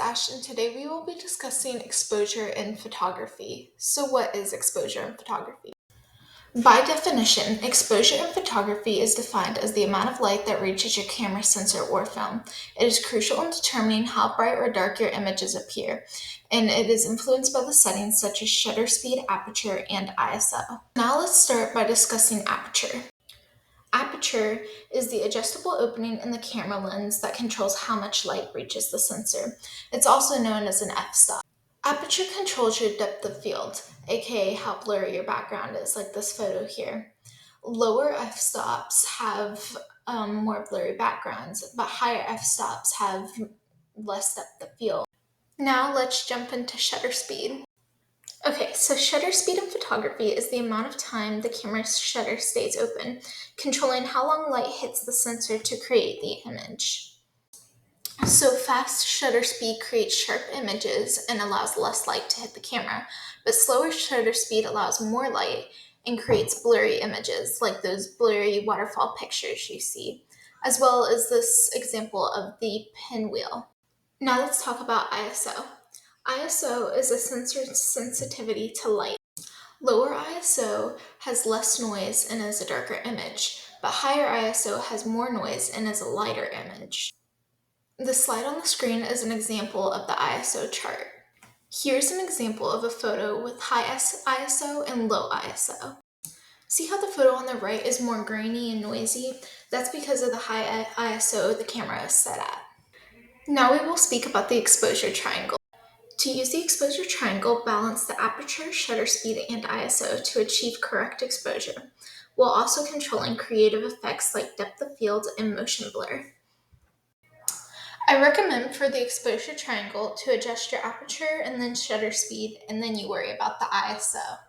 Ash, and today we will be discussing exposure in photography. So, what is exposure in photography? By definition, exposure in photography is defined as the amount of light that reaches your camera sensor or film. It is crucial in determining how bright or dark your images appear, and it is influenced by the settings such as shutter speed, aperture, and ISO. Now, let's start by discussing aperture. Aperture is the adjustable opening in the camera lens that controls how much light reaches the sensor. It's also known as an f-stop. Aperture controls your depth of field, aka how blurry your background is, like this photo here. Lower f-stops have more blurry backgrounds, but higher f-stops have less depth of field. Now let's jump into shutter speed. Okay, so shutter speed in photography is the amount of time the camera's shutter stays open, controlling how long light hits the sensor to create the image. So fast shutter speed creates sharp images and allows less light to hit the camera, but slower shutter speed allows more light and creates blurry images, like those blurry waterfall pictures you see, as well as this example of the pinwheel. Now let's talk about ISO. ISO is a sensor's sensitivity to light. Lower ISO has less noise and is a darker image, but higher ISO has more noise and is a lighter image. The slide on the screen is an example of the ISO chart. Here's an example of a photo with high ISO and low ISO. See how the photo on the right is more grainy and noisy? That's because of the high ISO the camera is set at. Now we will speak about the exposure triangle. To use the exposure triangle, balance the aperture, shutter speed, and ISO to achieve correct exposure, while also controlling creative effects like depth of field and motion blur. I recommend for the exposure triangle to adjust your aperture and then shutter speed, and then you worry about the ISO.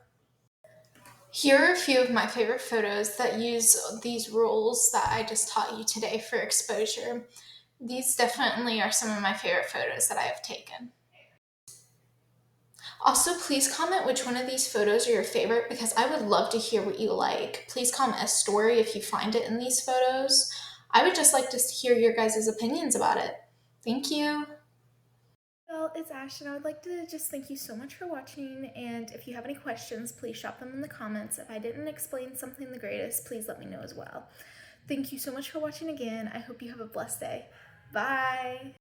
Here are a few of my favorite photos that use these rules that I just taught you today for exposure. These definitely are some of my favorite photos that I have taken. Also, please comment which one of these photos are your favorite because I would love to hear what you like. Please comment a story if you find it in these photos. I would just like to hear your guys' opinions about it. Thank you. Well, it's Ash, and I would like to just thank you so much for watching, and if you have any questions, please drop them in the comments. If I didn't explain something the greatest, please let me know as well. Thank you so much for watching again. I hope you have a blessed day. Bye!